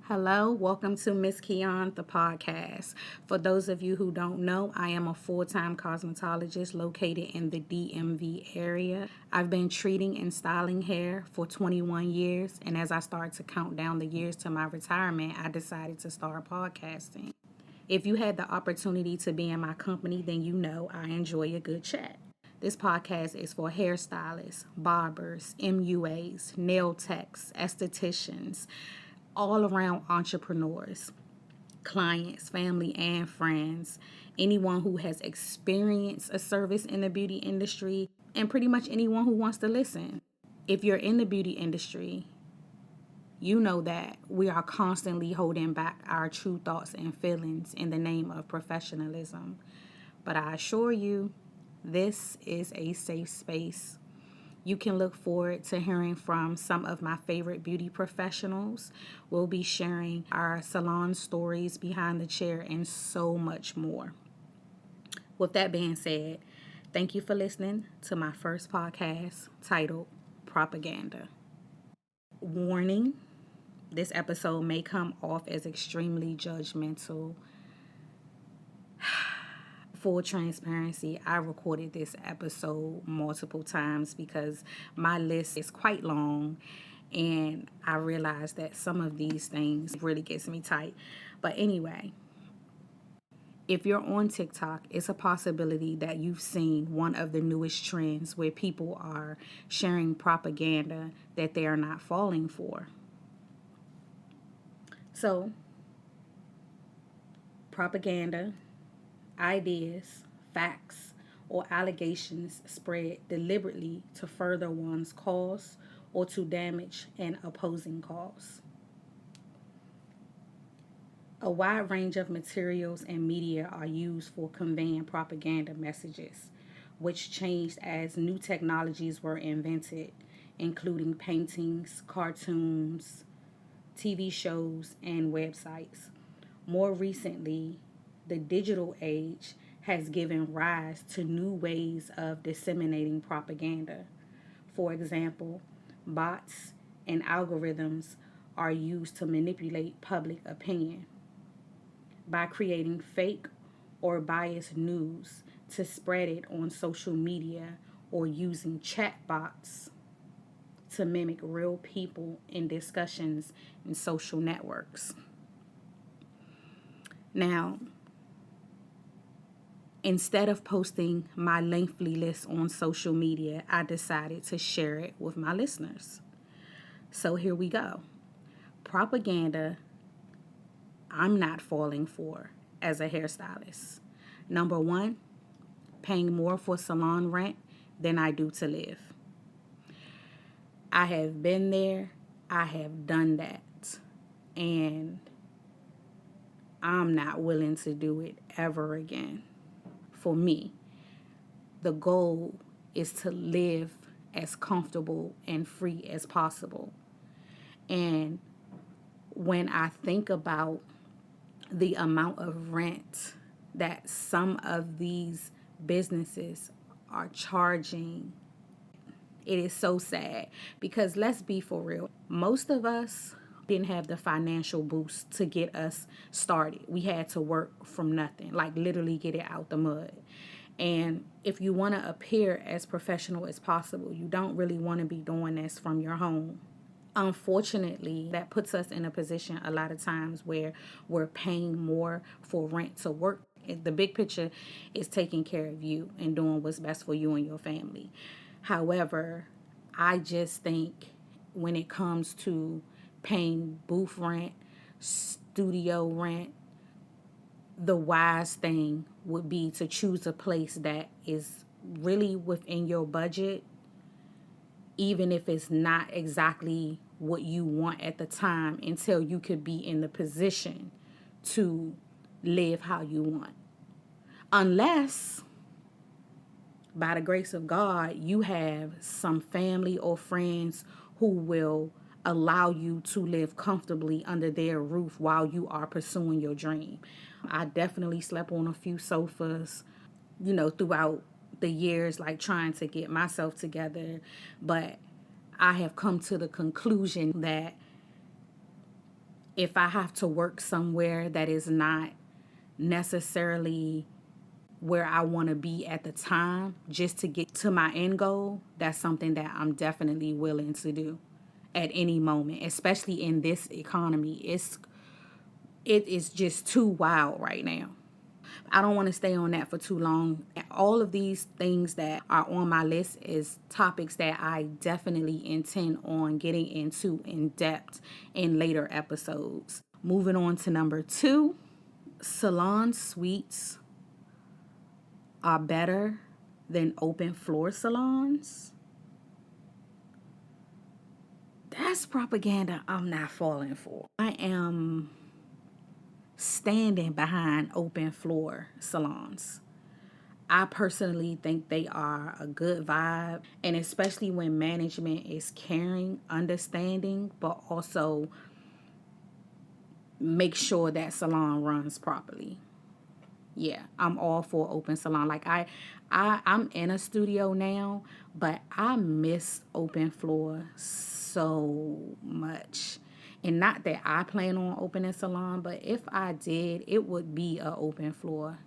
Hello, welcome to Miss Keon, the podcast. For those of you who don't know, I am a full-time cosmetologist located in the DMV area. I've been treating and styling hair for 21 years, and as I started to count down the years to my retirement, I decided to start podcasting. If you had the opportunity to be in my company, then you know I enjoy a good chat. This podcast is for hairstylists, barbers, MUAs, nail techs, estheticians, all around entrepreneurs, clients, family, and friends, anyone who has experienced a service in the beauty industry, and pretty much anyone who wants to listen. If you're in the beauty industry, you know that we are constantly holding back our true thoughts and feelings in the name of professionalism. But I assure you, this is a safe space. You can look forward to hearing from some of my favorite beauty professionals. We'll be sharing our salon stories behind the chair and so much more. With that being said, thank you for listening to my first podcast titled Propaganda. Warning, this episode may come off as extremely judgmental. Full transparency, I recorded this episode multiple times because my list is quite long and I realized that some of these things really gets me tight. But anyway, if you're on TikTok, it's a possibility that you've seen one of the newest trends where people are sharing propaganda that they are not falling for. So, propaganda, ideas, facts, or allegations spread deliberately to further one's cause or to damage an opposing cause. A wide range of materials and media are used for conveying propaganda messages, which changed as new technologies were invented, including paintings, cartoons, TV shows, and websites. More recently, the digital age has given rise to new ways of disseminating propaganda. For example, bots and algorithms are used to manipulate public opinion by creating fake or biased news to spread it on social media or using chatbots to mimic real people in discussions in social networks. Now, instead of posting my lengthy list on social media, I decided to share it with my listeners. So here we go. Propaganda I'm not falling for as a hairstylist. Number one, paying more for salon rent than I do to live. I have been there. I have done that. And I'm not willing to do it ever again. For me, the goal is to live as comfortable and free as possible. And when I think about the amount of rent that some of these businesses are charging, it is so sad because let's be for real. Most of us didn't have the financial boost to get us started. We had to work from nothing, like literally get it out the mud. And if you want to appear as professional as possible, you don't really want to be doing this from your home. Unfortunately, that puts us in a position a lot of times where we're paying more for rent to work. The big picture is taking care of you and doing what's best for you and your family. However, I just think when it comes to paying booth rent, studio rent, the wise thing would be to choose a place that is really within your budget, even if it's not exactly what you want at the time, until you could be in the position to live how you want. Unless, by the grace of God, you have some family or friends who will allow you to live comfortably under their roof while you are pursuing your dream. I definitely slept on a few sofas, throughout the years, like trying to get myself together. But I have come to the conclusion that If I have to work somewhere that is not necessarily where I want to be at the time just to get to my end goal, that's something that I'm definitely willing to do at any moment, especially in this economy. It is just too wild right now. I don't want to stay on that for too long. All of these things that are on my list is topics that I definitely intend on getting into in depth in later episodes. Moving on to number 2, salon suites are better than open floor salons. That's propaganda I'm not falling for. I am standing behind open floor salons. I personally think they are a good vibe, and especially when management is caring, understanding, but also make sure that salon runs properly. Yeah, I'm all for open salon. Like I'm in a studio now, but I miss open floor so much. And not that I plan on opening a salon, but if I did, it would be a open floor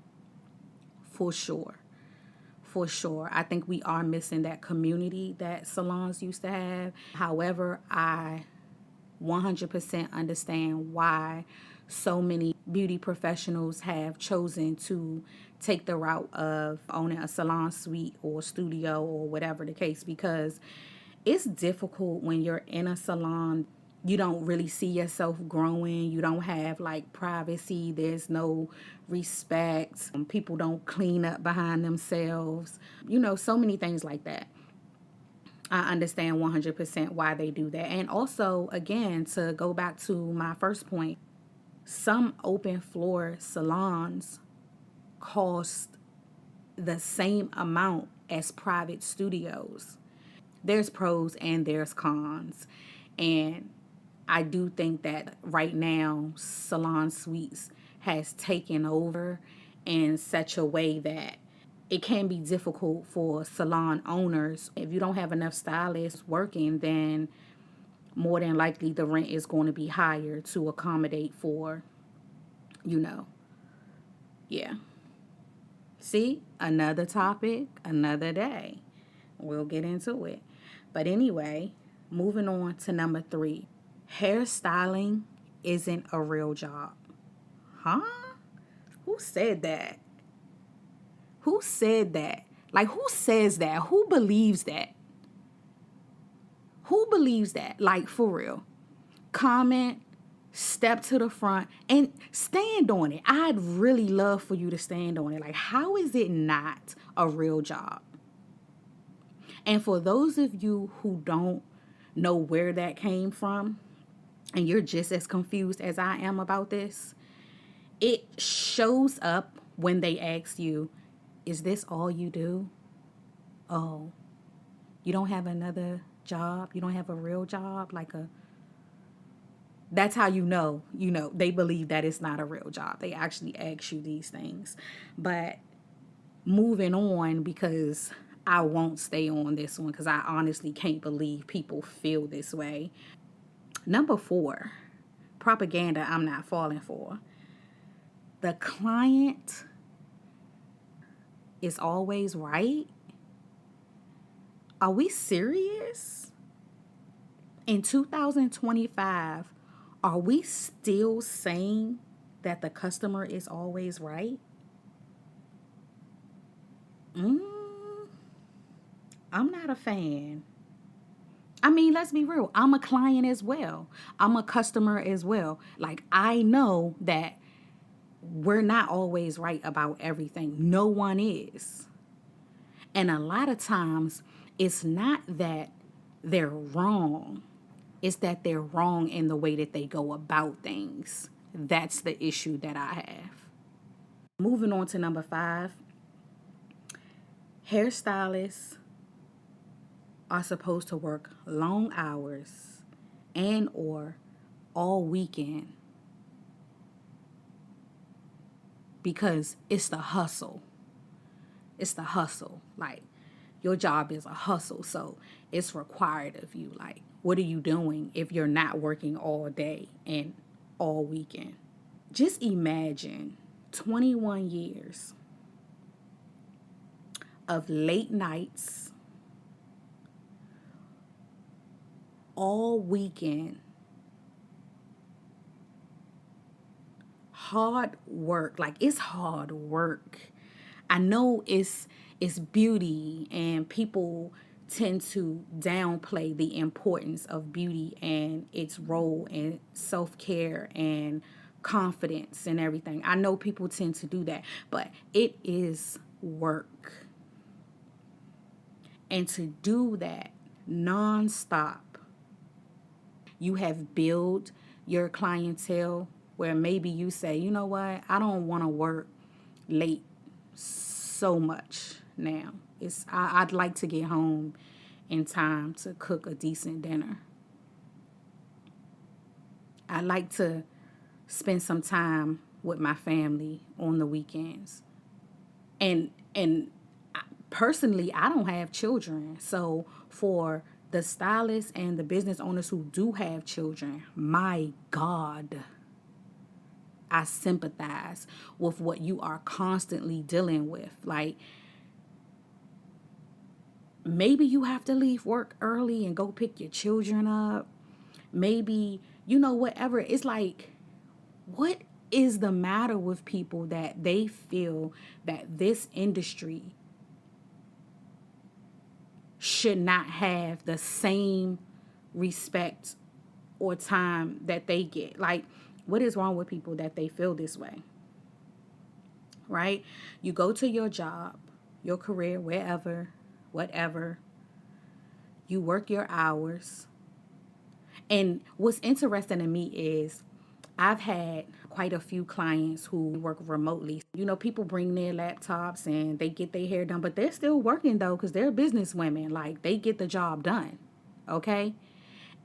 for sure. For sure. I think we are missing that community that salons used to have. However, I 100% understand why so many beauty professionals have chosen to take the route of owning a salon suite or studio or whatever the case, because it's difficult when you're in a salon. You don't really see yourself growing. You don't have like privacy. There's no respect. People don't clean up behind themselves. So many things like that. I understand 100% why they do that. And also, again, to go back to my first point, some open floor salons cost the same amount as private studios. There's pros and there's cons. And I do think that right now, salon suites has taken over in such a way that it can be difficult for salon owners. If you don't have enough stylists working, then more than likely the rent is going to be higher to accommodate for, yeah. See, another topic, another day. We'll get into it. But anyway, moving on to number 3. Hairstyling isn't a real job. Huh? Who said that? Who said that? Like, who says that? Who believes that? Who believes that? Like, for real. Comment, step to the front, and stand on it. I'd really love for you to stand on it. Like, how is it not a real job? And for those of you who don't know where that came from, and you're just as confused as I am about this, it shows up when they ask you, is this all you do? Oh, you don't have another job? You don't have a real job? That's how they believe that it's not a real job. They actually ask you these things. But moving on, because I won't stay on this one because I honestly can't believe people feel this way. Number 4, propaganda I'm not falling for. The client is always right. Are we serious? In 2025, are we still saying that the customer is always right? I'm not a fan. I mean, let's be real. I'm a client as well. I'm a customer as well. Like, I know that we're not always right about everything. No one is. And a lot of times, it's not that they're wrong. It's that they're wrong in the way that they go about things. That's the issue that I have. Moving on to number 5. Hairstylists are supposed to work long hours and or all weekend because it's the hustle. It's the hustle. Like, your job is a hustle, so it's required of you. Like, what are you doing if you're not working all day and all weekend. Just imagine 21 years of late nights all weekend, hard work. Like, it's hard work. I know it's beauty, and people tend to downplay the importance of beauty and its role in self-care and confidence and everything. I know people tend to do that, but it is work. And to do that nonstop, you have built your clientele where maybe you say, you know what, I don't want to work late so much now. I'd like to get home in time to cook a decent dinner. I like to spend some time with my family on the weekends. And personally, I don't have children. So for the stylists and the business owners who do have children, my God, I sympathize with what you are constantly dealing with. Like, maybe you have to leave work early and go pick your children up. Maybe, whatever. It's like, what is the matter with people that they feel that this industry should not have the same respect or time that they get? Like, what is wrong with people that they feel this way? Right? You go to your job, your career, wherever, whatever. You work your hours. And what's interesting to me is I've had quite a few clients who work remotely. People bring their laptops and they get their hair done, but they're still working though, because they're business women. Like, they get the job done. Okay?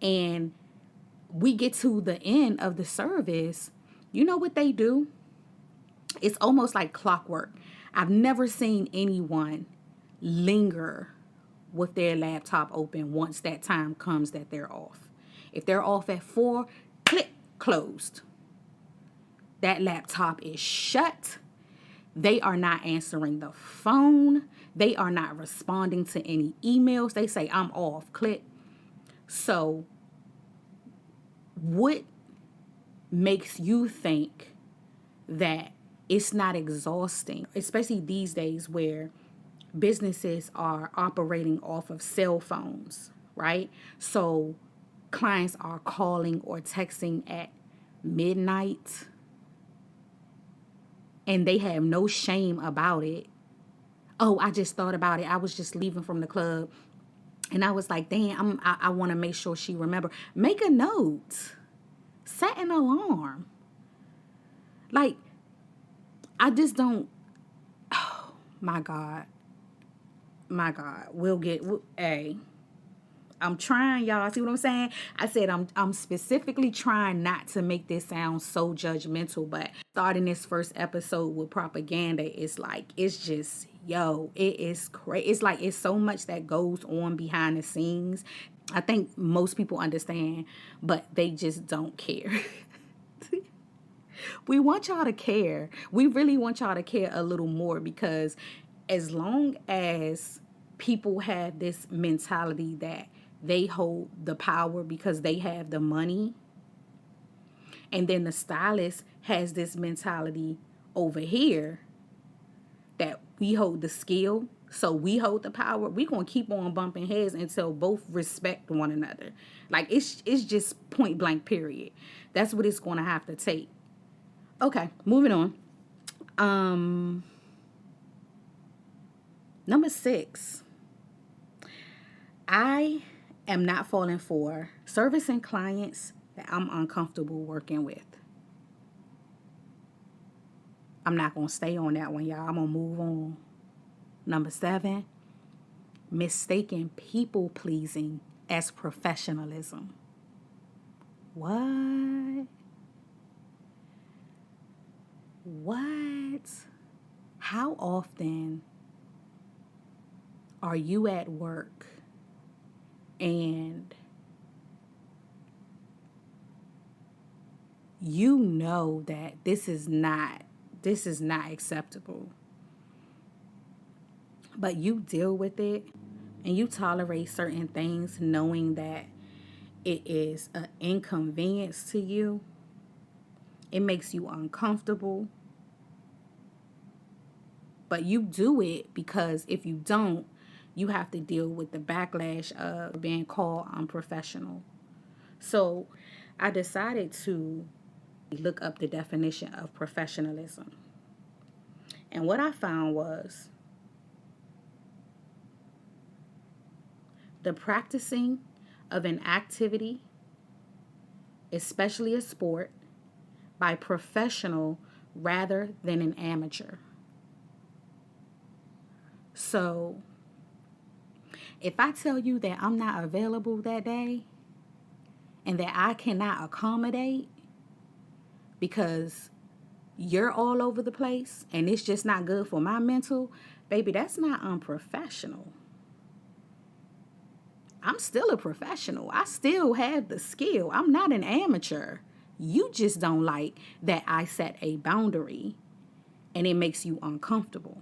And we get to the end of the service. You know what they do? It's almost like clockwork. I've never seen anyone linger with their laptop open once that time comes that they're off. If they're off at 4, click, closed. That laptop is shut. They are not answering the phone. They are not responding to any emails. They say, I'm off, click. So what makes you think that it's not exhausting, especially these days where businesses are operating off of cell phones, right? So clients are calling or texting at midnight and they have no shame about it. Oh, I just thought about it. I was just leaving from the club and I was like, damn, I want to make sure she remember. Make a note. Set an alarm. Like, I just don't. Oh, my God. My God. I'm trying, y'all. See what I'm saying? I said I'm specifically trying not to make this sound so judgmental, but starting this first episode with propaganda, it's just, it is crazy. It's like, it's so much that goes on behind the scenes. I think most people understand, but they just don't care. We want y'all to care. We really want y'all to care a little more, because as long as people have this mentality that they hold the power because they have the money, and then the stylist has this mentality over here that we hold the skill, so we hold the power, we're going to keep on bumping heads until both respect one another. Like, it's just point blank, period. That's what it's going to have to take. Okay, moving on. Number 6. I am not falling for servicing clients that I'm uncomfortable working with. I'm not going to stay on that one, y'all. I'm going to move on. Number 7, mistaking people pleasing as professionalism. What? How often are you at work and you know that this is not acceptable. But you deal with it and you tolerate certain things knowing that it is an inconvenience to you. It makes you uncomfortable. But you do it because if you don't, you have to deal with the backlash of being called unprofessional. So I decided to look up the definition of professionalism. And what I found was the practicing of an activity, especially a sport, by professional rather than an amateur. So if I tell you that I'm not available that day and that I cannot accommodate because you're all over the place and it's just not good for my mental, baby, that's not unprofessional. I'm still a professional. I still have the skill. I'm not an amateur. You just don't like that I set a boundary and it makes you uncomfortable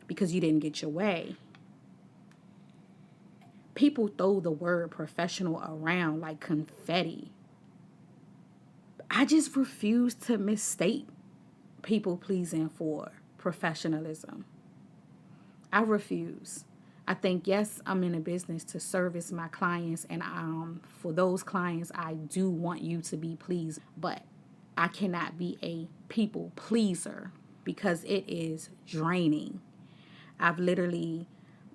because you didn't get your way. People throw the word professional around like confetti. I just refuse to mistake people pleasing for professionalism. I refuse. I think, yes, I'm in a business to service my clients, and for those clients, I do want you to be pleased, but I cannot be a people pleaser because it is draining. I've literally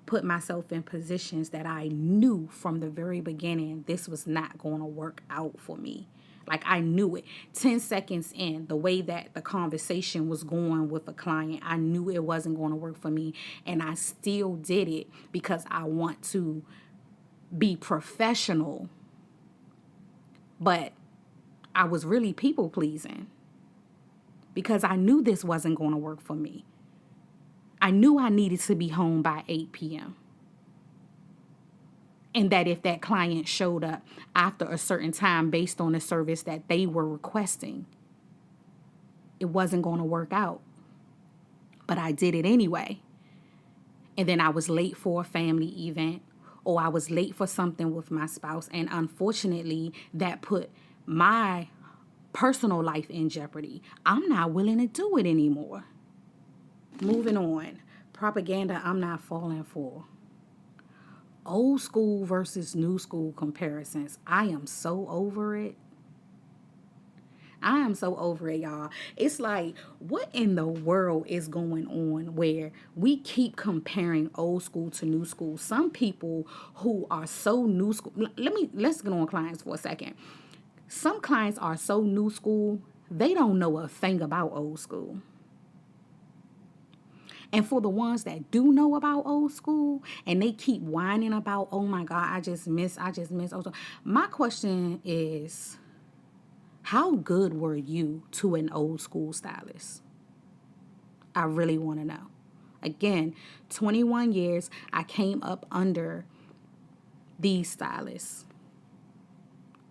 put myself in positions that I knew from the very beginning this was not going to work out for me. Like I knew it. 10 seconds in, the way that the conversation was going with a client, I knew it wasn't going to work for me. And I still did it because I want to be professional. But I was really people pleasing because I knew this wasn't going to work for me. I knew I needed to be home by 8 p.m. And that if that client showed up after a certain time based on the service that they were requesting, it wasn't going to work out. But I did it anyway. And then I was late for a family event, or I was late for something with my spouse. And unfortunately, that put my personal life in jeopardy. I'm not willing to do it anymore. Moving on. Propaganda I'm not falling for. Old school versus new school comparisons. I am so over it. I am so over it, y'all. It's like, what in the world is going on where we keep comparing old school to new school? Some people who are so new school, let's get on clients for a second. Some clients are so new school, they don't know a thing about old school. And for the ones that do know about old school and they keep whining about, oh my God, I just miss old school. My question is, how good were you to an old school stylist? I really want to know. Again, 21 years, I came up under these stylists.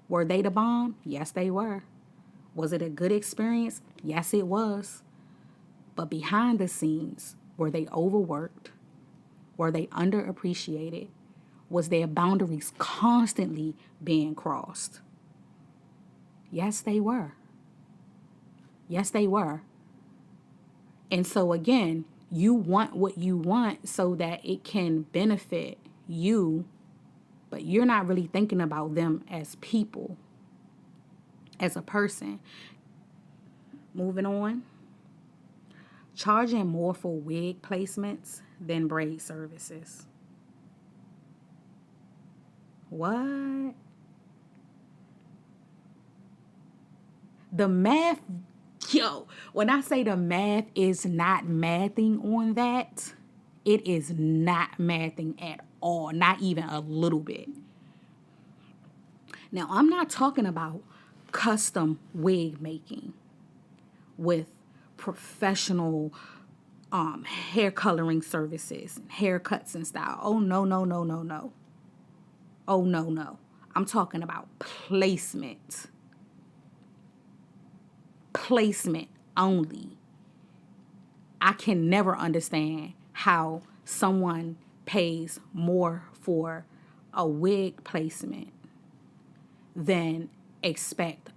Were they the bomb? Yes, they were. Was it a good experience? Yes, it was. But behind the scenes, were they overworked? Were they underappreciated? Was their boundaries constantly being crossed? Yes, they were. Yes, they were. And so again, you want what you want so that it can benefit you, but you're not really thinking about them as people, as a person. Moving on. Charging more for wig placements than braid services. What? The math, when I say the math is not mathing on that, it is not mathing at all, not even a little bit. Now, I'm not talking about custom wig making with professional hair coloring services, haircuts and style. Oh, no. Oh, no. I'm talking about placement. placement only. I can never understand how someone pays more for a wig placement than expect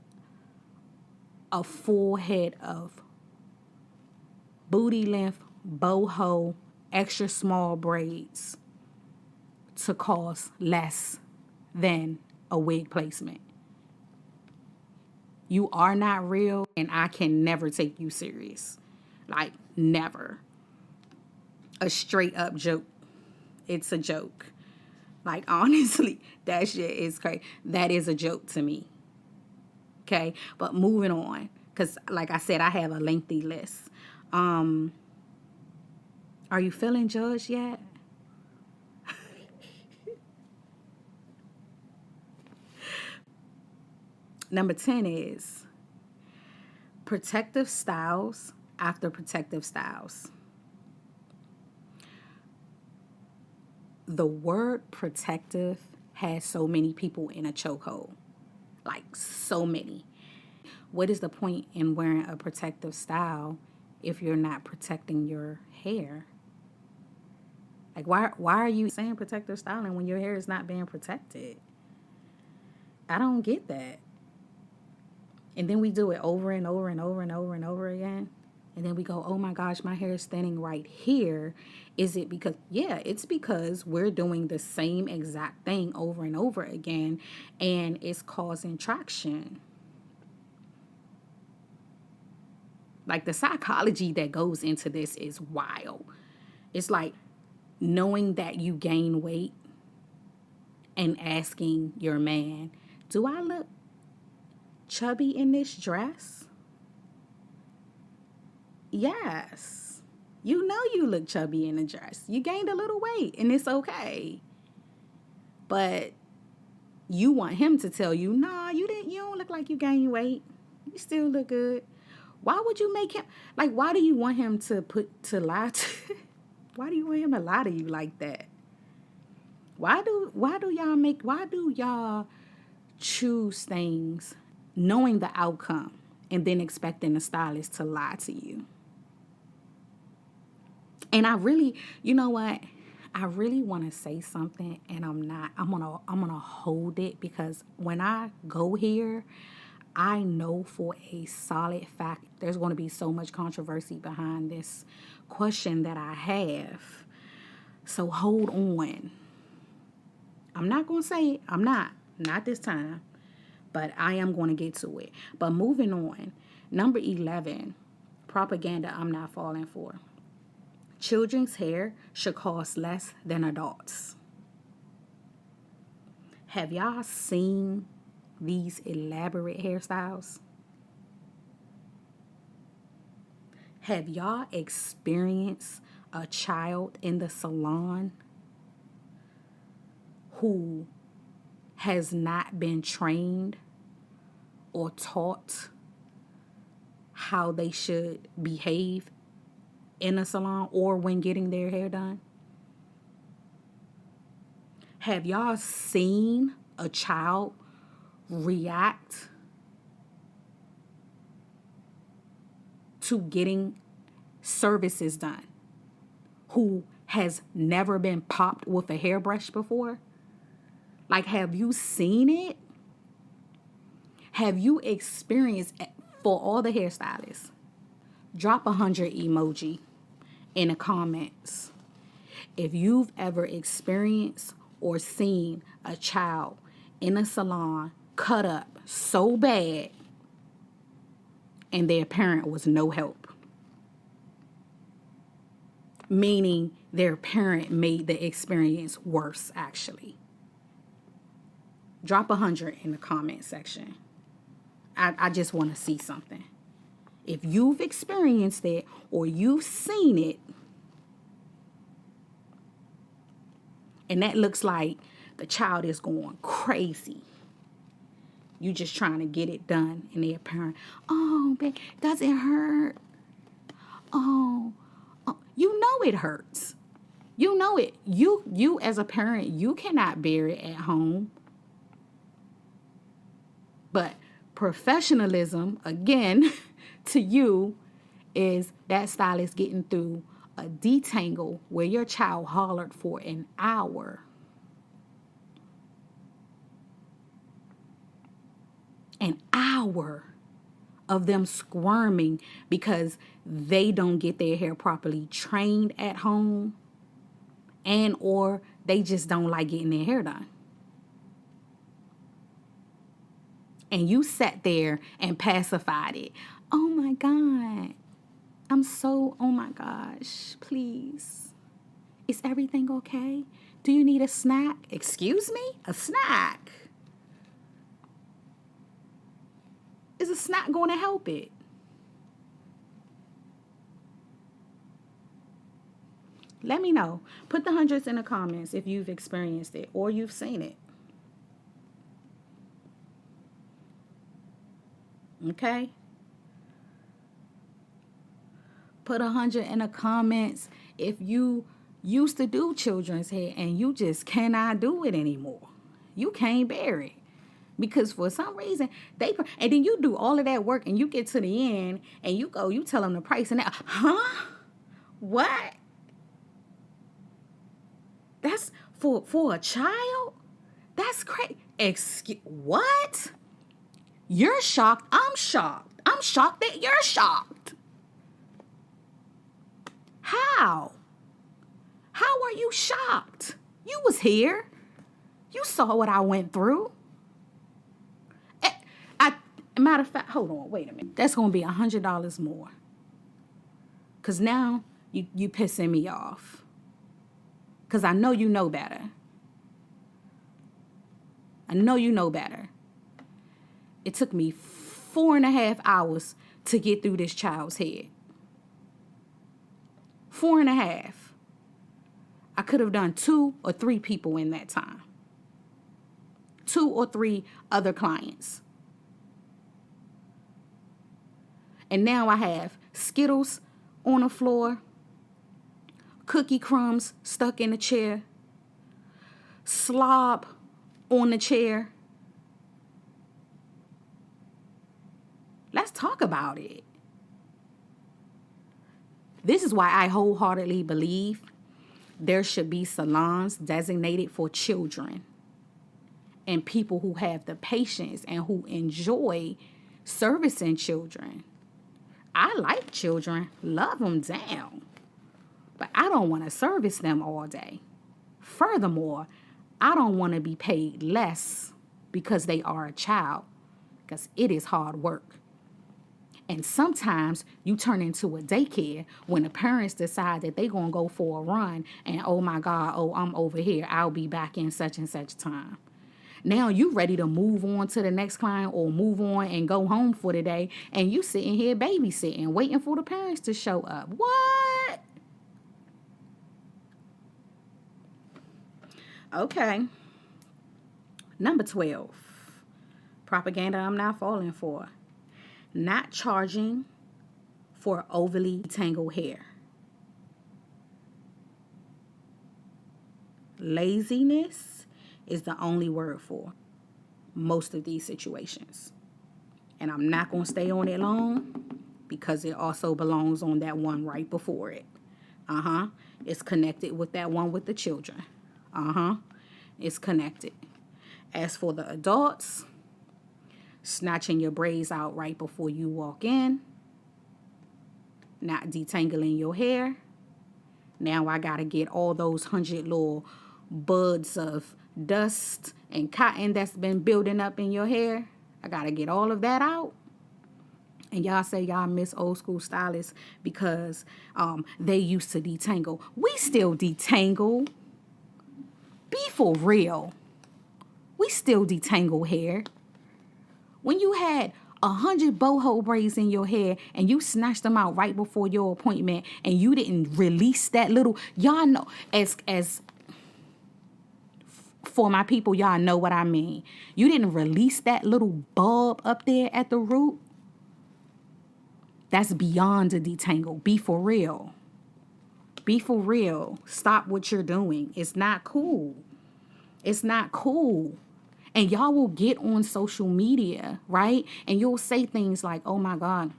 a full head of booty length, boho, extra small braids to cost less than a wig placement. You are not real, and I can never take you serious. Like, never. A straight up joke. It's a joke. Like, honestly, that shit is crazy. That is a joke to me. Okay? But moving on. Because, like I said, I have a lengthy list. Are you feeling judged yet? Number 10 is protective styles after protective styles. The word protective has so many people in a chokehold. Like, so many. What is the point in wearing a protective style if you're not protecting your hair? Like, why are you saying protective styling when your hair is not being protected? I don't get that. And then we do it over and over and over and over and over again. And then we go, oh my gosh, my hair is standing right here. Is it because, yeah, it's because we're doing the same exact thing over and over again, and it's causing traction. Like, the psychology that goes into this is wild. It's like knowing that you gain weight and asking your man, do I look chubby in this dress? Yes. You know you look chubby in the dress. You gained a little weight, and it's okay. But you want him to tell you, nah, you don't look like you gained weight. You still look good. Why would you make him, like, why do you want him to lie to why do you want him to lie to you like that? Why do y'all choose things knowing the outcome and then expecting the stylist to lie to you? And I really, you know what? I really want to say something, and I'm not. I'm gonna hold it, because when I go here, I know for a solid fact there's going to be so much controversy behind this question that I have. So hold on. I'm not going to say it. I'm not this time. But I am going to get to it. But moving on. Number 11, propaganda I'm not falling for. Children's hair should cost less than adults. Have y'all seen these elaborate hairstyles? Have y'all experienced a child in the salon who has not been trained or taught how they should behave in a salon or when getting their hair done? Have y'all seen a child react to getting services done who has never been popped with a hairbrush before? Like, have you seen it? Have you experienced it? For all the hairstylists, drop 100 emoji in the comments if you've ever experienced or seen a child in a salon cut up so bad and their parent was no help. Meaning their parent made the experience worse, actually. Drop 100 in the comment section. I just want to see something. If you've experienced it or you've seen it, and that looks like the child is going crazy, you just trying to get it done, and their parent, oh, babe, does it hurt? Oh, you know it hurts. You know it. You as a parent, you cannot bear it at home. But Professionalism, again, to you, is that stylist getting through a detangle where your child hollered for an hour. An hour of them squirming because they don't get their hair properly trained at home, and or they just don't like getting their hair done. And you sat there and pacified it. Oh my God. Oh my gosh, please. Is everything okay? Do you need a snack? Excuse me? A snack? Is a snack going to help it? Let me know. Put the hundreds in the comments if you've experienced it or you've seen it. Okay? Put 100 in the comments if you used to do children's hair and you just cannot do it anymore. You can't bear it. Because for some reason, and then you do all of that work and you get to the end and you tell them the price and that, huh? What? That's for a child? That's crazy. What? You're shocked. I'm shocked. I'm shocked that you're shocked. How? How are you shocked? You was here. You saw what I went through. Matter of fact, hold on, wait a minute. That's going to be $100 more. Because now you pissing me off. Because I know you know better. I know you know better. It took me 4.5 hours to get through this child's head. 4.5. I could have done 2 or 3 people in that time. 2 or 3 other clients. And now I have Skittles on the floor, cookie crumbs stuck in the chair, slob on the chair. Let's talk about it. This is why I wholeheartedly believe there should be salons designated for children and people who have the patience and who enjoy servicing children. I like children, love them down, but I don't want to service them all day. Furthermore, I don't want to be paid less because they are a child, because it is hard work. And sometimes you turn into a daycare when the parents decide that they're going to go for a run and, oh my God, I'm over here. I'll be back in such and such time. Now you ready to move on to the next client or move on and go home for the day, and you sitting here babysitting, waiting for the parents to show up. What? Okay. Number 12. Propaganda I'm not falling for. Not charging for overly tangled hair. Laziness is the only word for most of these situations. And I'm not going to stay on it long because it also belongs on that one right before it. It's connected with that one with the children. It's connected. As for the adults, snatching your braids out right before you walk in, not detangling your hair. Now I got to get all those 100 little buds of dust and cotton that's been building up in your hair. I got to get all of that out. And y'all say y'all miss old school stylists because they used to detangle. We still detangle. Be for real. We still detangle hair. When you had 100 boho braids in your hair and you snatched them out right before your appointment and you didn't release that little, y'all know, as for my people, y'all know what I mean. You didn't release that little bulb up there at the root. That's beyond a detangle. Be for real. Be for real. Stop what you're doing. It's not cool. It's not cool. And y'all will get on social media, right? And you'll say things like, oh my God.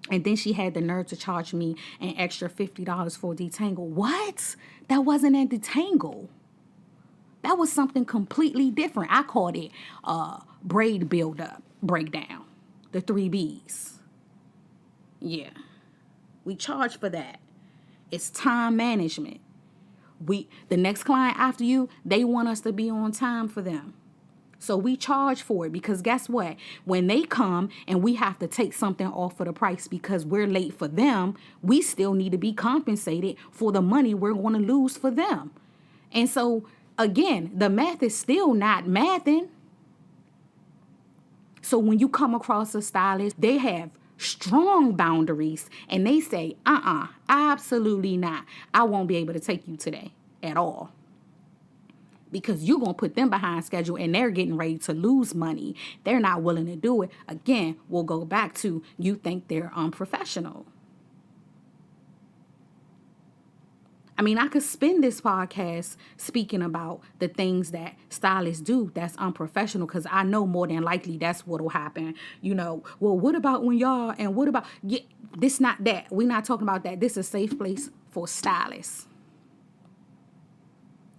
And then she had the nerve to charge me an extra $50 for a detangle. What? That wasn't a detangle. That was something completely different. I called it braid buildup, breakdown, the 3Bs. Yeah, we charge for that. It's time management. The next client after you, they want us to be on time for them. So we charge for it because guess what? When they come and we have to take something off of the price because we're late for them, we still need to be compensated for the money we're going to lose for them. And so, again, the math is still not mathing. So when you come across a stylist, they have strong boundaries and they say, absolutely not. I won't be able to take you today at all. Because you're going to put them behind schedule and they're getting ready to lose money. They're not willing to do it. Again, we'll go back to you think they're unprofessional. I mean, I could spend this podcast speaking about the things that stylists do that's unprofessional because I know more than likely that's what will happen. You know, well, what about when y'all and what about... Yeah, this not that. We're not talking about that. This is a safe place for stylists.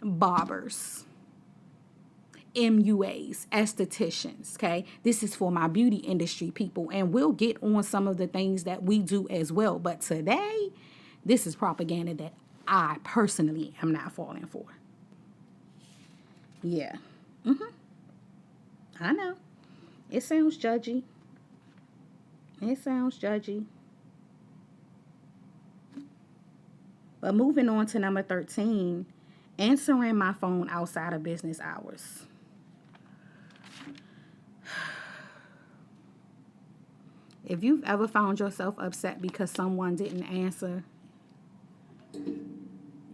Barbers, MUAs, estheticians, okay? This is for my beauty industry people, and we'll get on some of the things that we do as well. But today, this is propaganda that I personally am not falling for. Yeah. I know. It sounds judgy. But moving on to number 13, answering my phone outside of business hours. If you've ever found yourself upset because someone didn't answer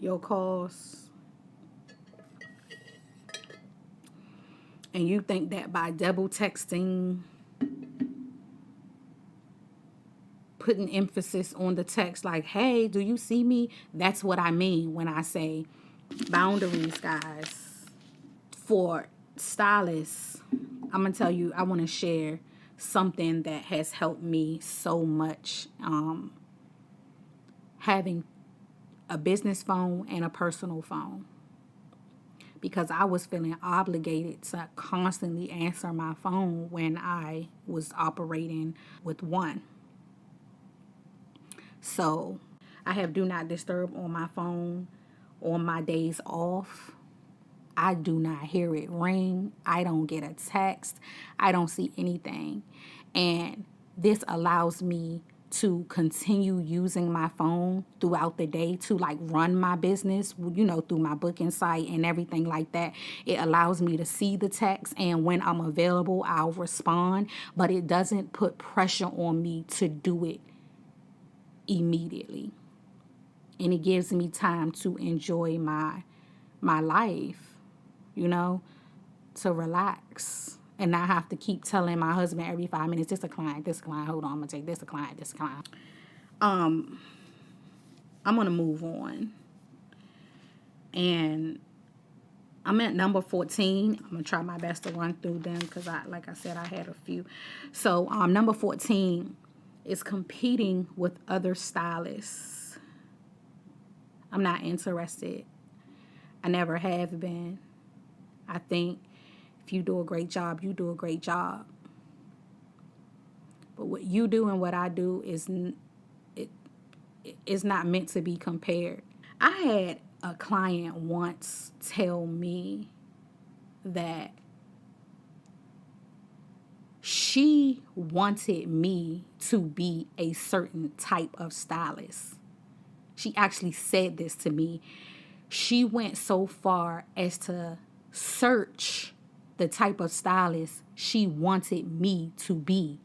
your calls, and you think that by double texting, putting emphasis on the text like, hey, do you see me? That's what I mean when I say boundaries, guys. For stylists, I'm going to tell you, I want to share something that has helped me so much. Having a business phone and a personal phone. Because I was feeling obligated to constantly answer my phone when I was operating with one. So I have do not disturb on my phone on my days off. I do not hear it ring. I don't get a text. I don't see anything. And this allows me to continue using my phone throughout the day to like run my business, you know, through my booking site and everything like that. It allows me to see the text, and when I'm available, I'll respond, but it doesn't put pressure on me to do it immediately. And it gives me time to enjoy my life, you know, to relax. And not have to keep telling my husband every 5 minutes, this a client, hold on, I'm going to take this a client. I'm going to move on. And I'm at number 14. I'm going to try my best to run through them because, like I said, I had a few. So number 14 is competing with other stylists. I'm not interested. I never have been. I think if you do a great job, you do a great job. But what you do and what I do is not meant to be compared. I had a client once tell me that she wanted me to be a certain type of stylist. She actually said this to me. She went so far as to search the type of stylist she wanted me to be.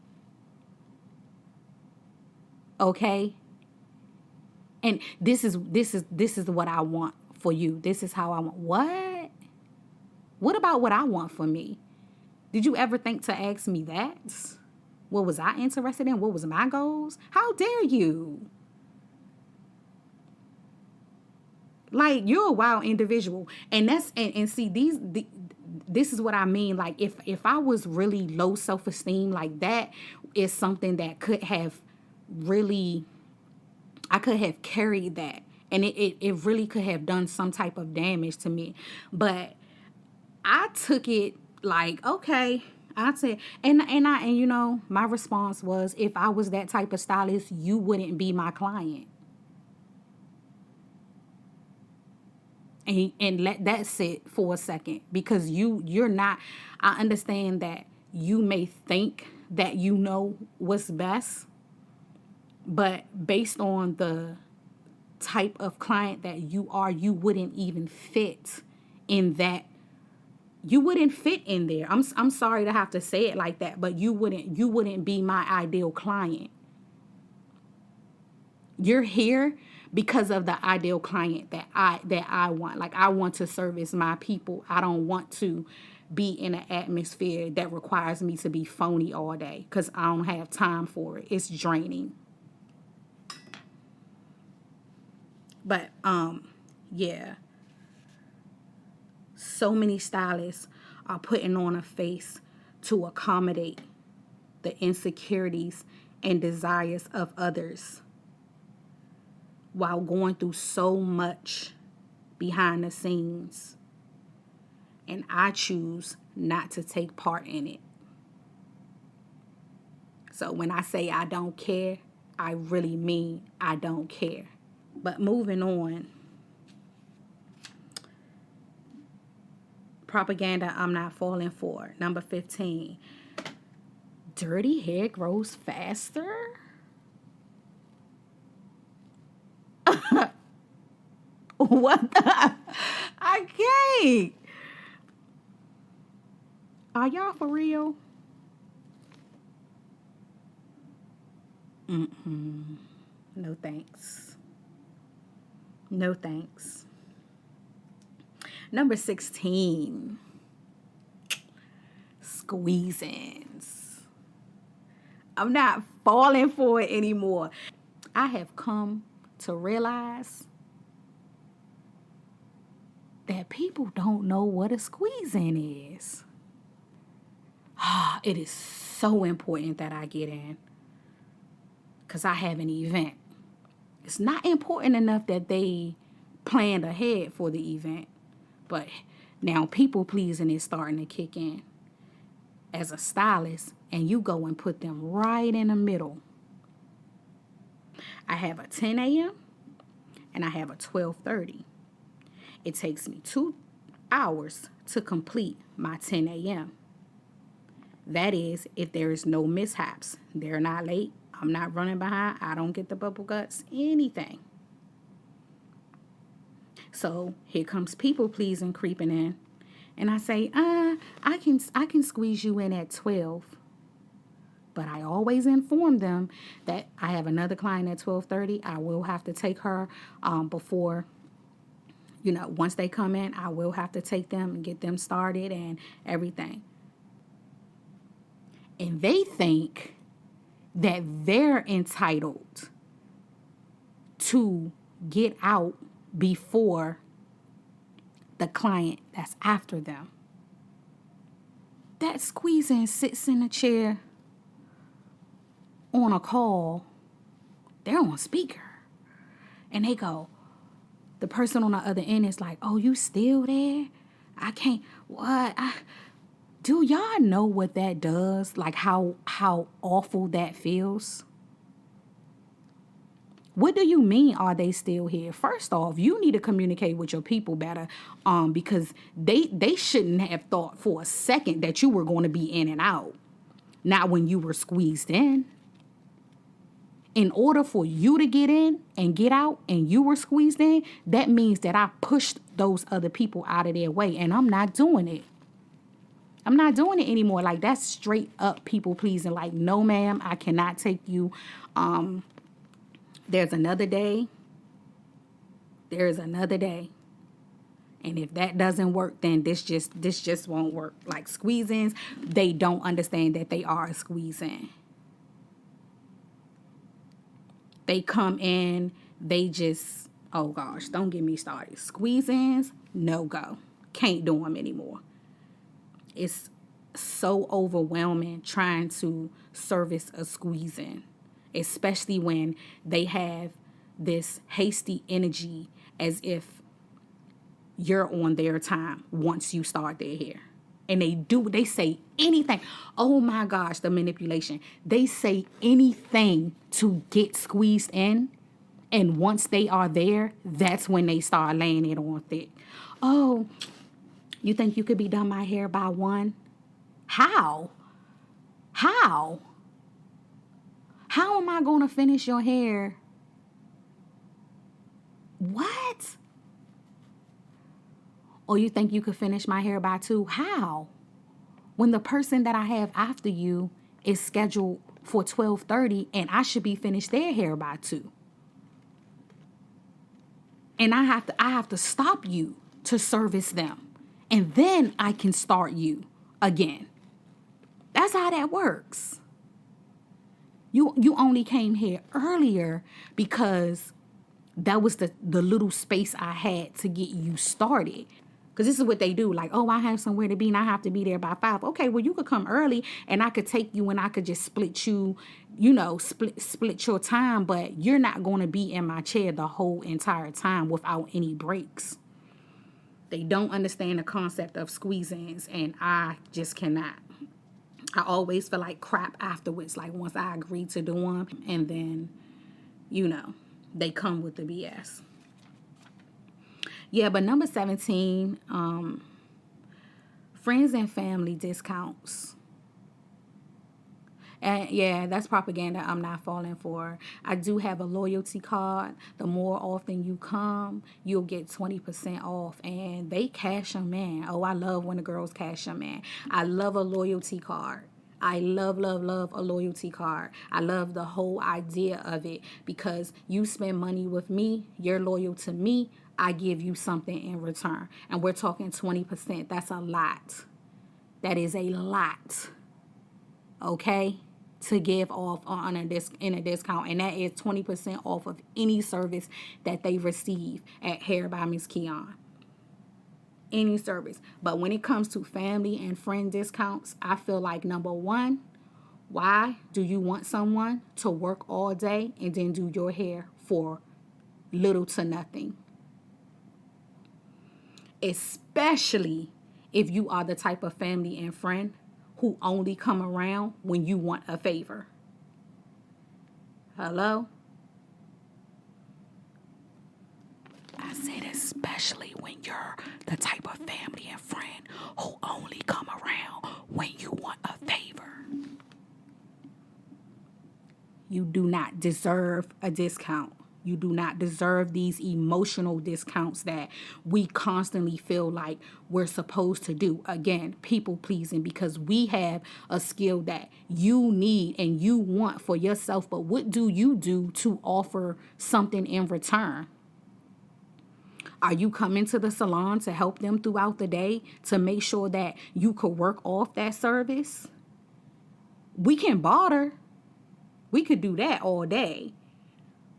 Okay? And this is what I want for you. This is how I want. What? What about what I want for me? Did you ever think to ask me that? What was I interested in? What was my goals? How dare you? Like, you're a wild individual. And see, this is what I mean. Like, if I was really low self-esteem, like, that is something that could have really, I could have carried that. And it really could have done some type of damage to me. But I took it like, okay, I said, and you know, my response was, if I was that type of stylist, you wouldn't be my client. And let that sit for a second, because you're not, I understand that you may think that you know what's best, but based on the type of client that you are, you wouldn't even fit in that. You wouldn't fit in there. I'm sorry to have to say it like that, but you wouldn't be my ideal client. You're here because of the ideal client that I want. Like, I want to service my people. I don't want to be in an atmosphere that requires me to be phony all day, because I don't have time for it. It's draining. But yeah. So many stylists are putting on a face to accommodate the insecurities and desires of others, while going through so much behind the scenes. And I choose not to take part in it. So when I say I don't care, I really mean I don't care. But moving on. Propaganda I'm not falling for. Number 15. Dirty hair grows faster? What the? I can't. Are y'all for real? No thanks. No thanks. Number 16. Squeezins. I'm not falling for it anymore. I have come to realize that people don't know what a squeeze-in is. It is so important that I get in, because I have an event. It's not important enough that they planned ahead for the event, but now people pleasing is starting to kick in as a stylist, and you go and put them right in the middle. I have a 10 a.m. and I have a 12:30. It takes me 2 hours to complete my 10 a.m. That is, if there is no mishaps. They're not late. I'm not running behind. I don't get the bubble guts, anything. So here comes people pleasing creeping in. And I say, I can squeeze you in at 12. But I always inform them that I have another client at 12:30. I will have to take her before, once they come in, I will have to take them and get them started and everything. And they think that they're entitled to get out before the client that's after them. That squeezing sits in a chair on a call. They're on speaker. And they go, the person on the other end is like, oh, you still there? I can't, what? Do y'all know what that does? Like how awful that feels? What do you mean, are they still here? First off, you need to communicate with your people better, because they shouldn't have thought for a second that you were going to be in and out. Not when you were squeezed in. In order for you to get in and get out and you were squeezed in, that means that I pushed those other people out of their way, and I'm not doing it. I'm not doing it anymore. Like, that's straight up people pleasing. Like, no, ma'am, I cannot take you. There's another day. There's another day. And if that doesn't work, then this just won't work. Like, squeeze-ins, they don't understand that they are a squeeze-in. They come in, they just, oh gosh, don't get me started. Squeeze-ins, no go. Can't do them anymore. It's so overwhelming trying to service a squeeze-in, especially when they have this hasty energy as if you're on their time once you start their hair. And they say anything. Oh my gosh, the manipulation. They say anything to get squeezed in. And once they are there, that's when they start laying it on thick. Oh, you think you could be done my hair by 1? How? How? How am I going to finish your hair? What? Or you think you could finish my hair by 2? How? When the person that I have after you is scheduled for 12:30 and I should be finished their hair by 2. And I have to stop you to service them. And then I can start you again. That's how that works. You only came here earlier because that was the little space I had to get you started. Because this is what they do. Like, oh, I have somewhere to be and I have to be there by 5. Okay, well, you could come early and I could take you and I could just split you, split your time. But you're not going to be in my chair the whole entire time without any breaks. They don't understand the concept of squeeze-ins, and I just cannot. I always feel like crap afterwards, like once I agree to do them, and then, they come with the BS. Yeah, but number 17, friends and family discounts. And yeah, that's propaganda I'm not falling for. I do have a loyalty card. The more often you come, you'll get 20% off. And they cash them in. Oh, I love when the girls cash them in. I love a loyalty card. I love, love, love a loyalty card. I love the whole idea of it because you spend money with me, you're loyal to me, I give you something in return. And we're talking 20%. That's a lot. That is a lot. Okay? To give off in a discount. And that is 20% off of any service that they receive at Hair by Miss Keon. Any service. But when it comes to family and friend discounts, I feel like number 1, why do you want someone to work all day and then do your hair for little to nothing? Especially if you are the type of family and friend who only come around when you want a favor. Hello? I said especially when you're the type of family and friend who only come around when you want a favor. You do not deserve a discount. You do not deserve these emotional discounts that we constantly feel like we're supposed to do. Again, people pleasing, because we have a skill that you need and you want for yourself. But what do you do to offer something in return? Are you coming to the salon to help them throughout the day to make sure that you could work off that service? We can barter. We could do that all day.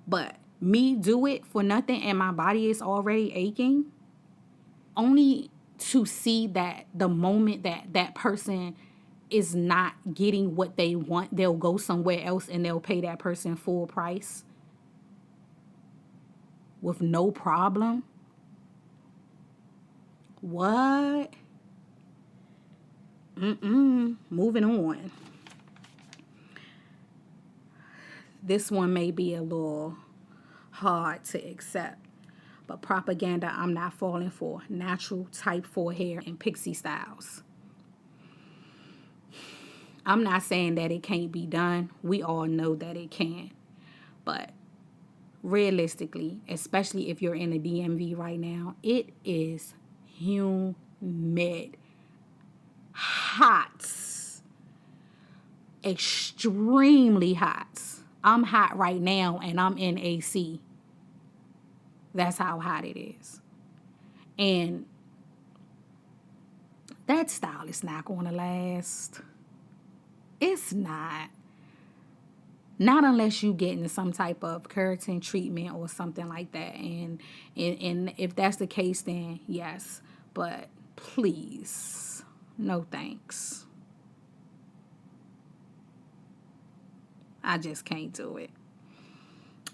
But me do it for nothing and my body is already aching, only to see that the moment that person is not getting what they want, they'll go somewhere else and they'll pay that person full price with no problem. What? Moving on. This one may be a little hard to accept, but propaganda I'm not falling for. Natural type 4 hair and pixie styles. I'm not saying that it can't be done. We all know that it can. But realistically, especially if you're in the DMV right now, it is humid, hot, extremely hot. I'm hot right now and I'm in AC. That's how hot it is. And that style is not going to last. It's not. Not unless you get into some type of keratin treatment or something like that. And if that's the case, then yes. But please, No thanks. I just can't do it.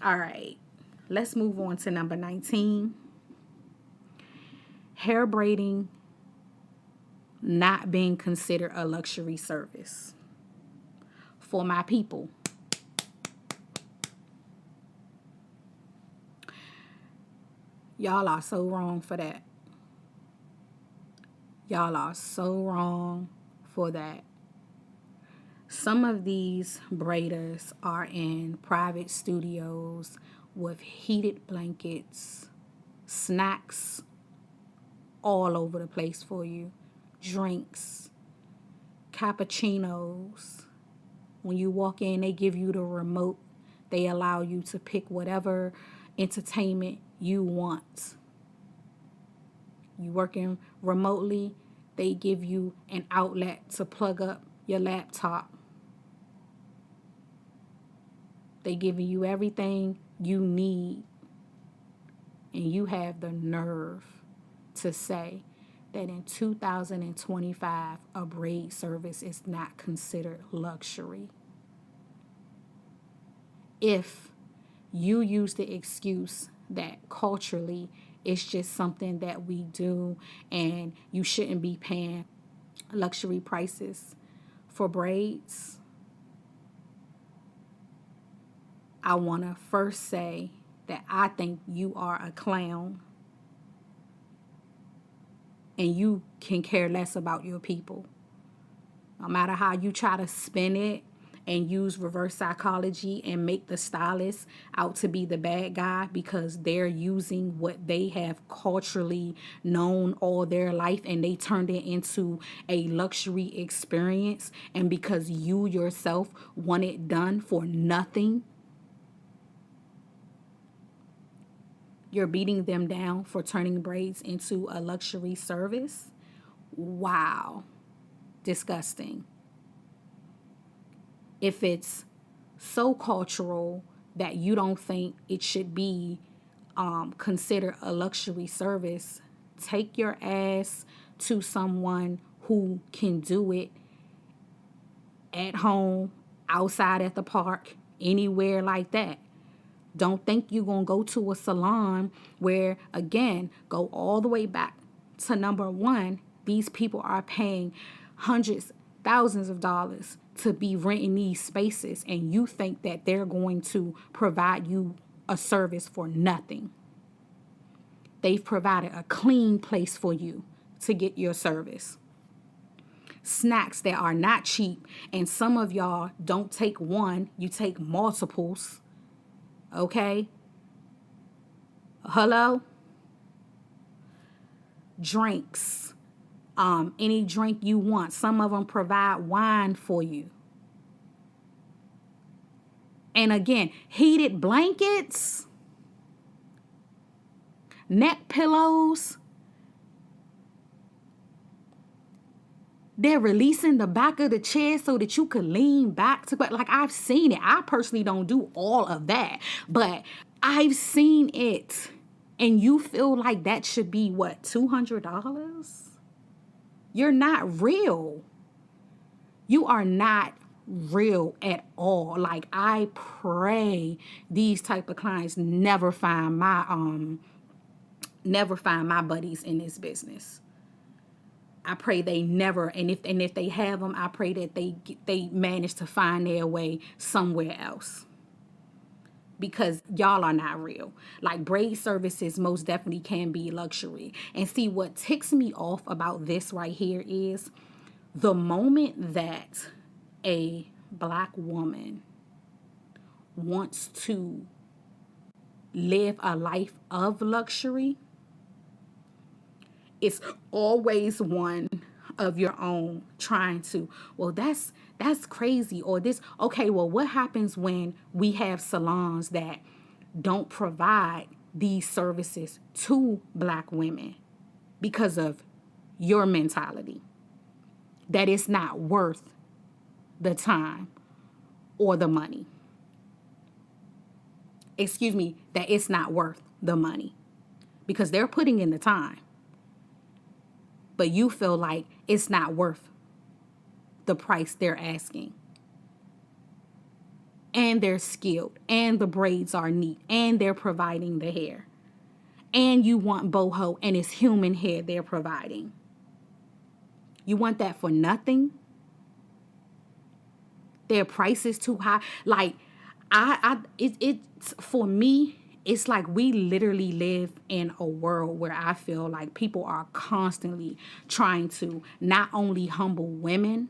All right. Let's move on to number 19. Hair braiding not being considered a luxury service. For my people, y'all are so wrong for that. Y'all are so wrong for that. Some of these braiders are in private studios with heated blankets, snacks all over the place for you, drinks, cappuccinos. When you walk in, they give you the remote. They allow you to pick whatever entertainment you want. You working remotely, they give you an outlet to plug up your laptop. They giving you everything you need. And you have the nerve to say that in 2025, a braid service is not considered luxury. If you use the excuse that culturally it's just something that we do and you shouldn't be paying luxury prices for braids, I want to first say that I think you are a clown and you can care less about your people. No matter how you try to spin it and use reverse psychology and make the stylist out to be the bad guy because they're using what they have culturally known all their life and they turned it into a luxury experience, and because you yourself want it done for nothing, you're beating them down for turning braids into a luxury service. Wow. Disgusting. If it's so cultural that you don't think it should be considered a luxury service, take your ass to someone who can do it at home, outside at the park, anywhere like that. Don't think you're going to go to a salon where, again, go all the way back to number one. These people are paying hundreds, thousands of dollars to be renting these spaces, and you think that they're going to provide you a service for nothing. They've provided a clean place for you to get your service. Snacks that are not cheap, and some of y'all don't take one, you take multiples. Okay? Hello? Drinks. Any drink you want. Some of them provide wine for you. And again, heated blankets, neck pillows. They're releasing the back of the chair so that you could lean back to, but like, I've seen it. I personally don't do all of that, but I've seen it. And you feel like that should be what, $200? You're not real. You are not real at all. Like, I pray these type of clients never find my buddies in this business. I pray they never, and if they have them, I pray that they manage to find their way somewhere else, because y'all are not real. Like, braid services most definitely can be luxury. And see, what ticks me off about this right here is the moment that a Black woman wants to live a life of luxury, it's always one of your own trying to, well, that's crazy, or this. Okay, well, what happens when we have salons that don't provide these services to Black women because of your mentality that it's not worth the time or the money? Excuse me, that it's not worth the money, because they're putting in the time. but you feel like it's not worth the price they're asking. And they're skilled, and the braids are neat, and they're providing the hair. And you want boho, and it's human hair they're providing. You want that for nothing? Their price is too high. Like, it's for me, it's like we literally live in a world where I feel like people are constantly trying to not only humble women,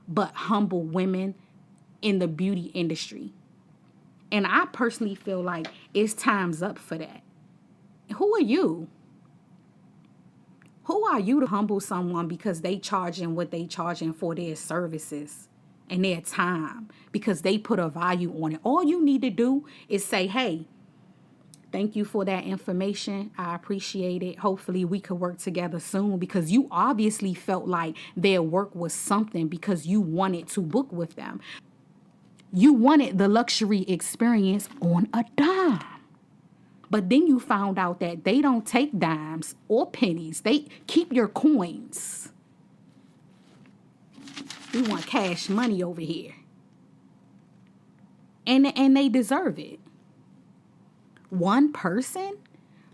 but humble women in the beauty industry. And I personally feel like it's time's up for that. Who are you? Who are you to humble someone because they charging what they charging for their services and their time, because they put a value on it? All you need to do is say, hey, thank you for that information. I appreciate it. Hopefully we could work together soon, because you obviously felt like their work was something because you wanted to book with them. You wanted the luxury experience on a dime. But then you found out that they don't take dimes or pennies. They keep your coins. We want cash money over here. And they deserve it. One person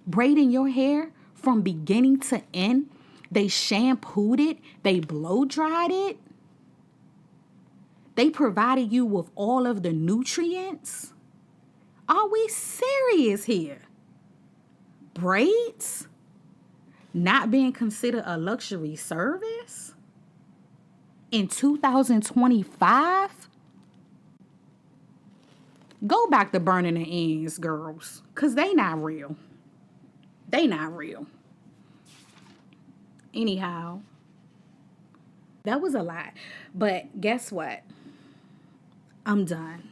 braiding your hair from beginning to end. They shampooed it. They blow dried it. They provided you with all of the nutrients. Are we serious here? Braids not being considered a luxury service in 2025? Go back to burning the ends, girls, because they not real. They not real. Anyhow, that was a lot. But guess what? I'm done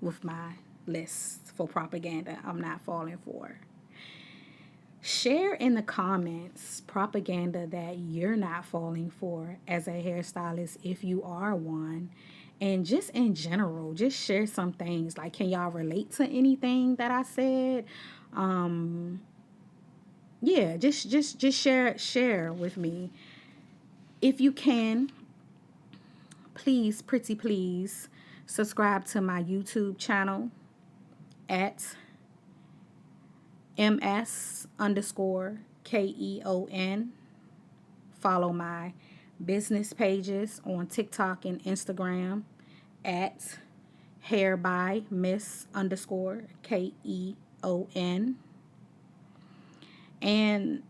with my list for propaganda I'm not falling for. Share in the comments propaganda that you're not falling for as a hairstylist, if you are one. And just in general, just share some things. Like, can y'all relate to anything that I said? Yeah, just share with me. If you can, please, pretty please, subscribe to my YouTube channel at MS_KEON. Follow my business pages on TikTok and Instagram at hair by Miss_KEON. And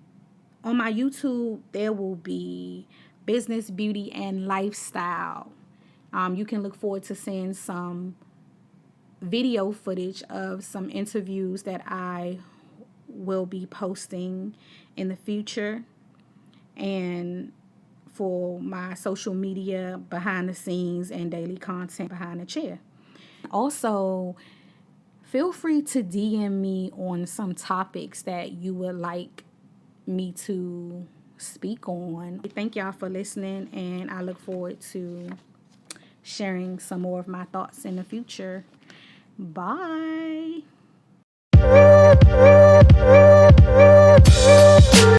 on my YouTube, there will be business, beauty, and lifestyle. You can look forward to seeing some video footage of some interviews that I will be posting in the future, and for my social media behind the scenes and daily content behind the chair. Also, feel free to DM me on some topics that you would like me to speak on. Thank y'all for listening, and I look forward to sharing some more of my thoughts in the future. Bye.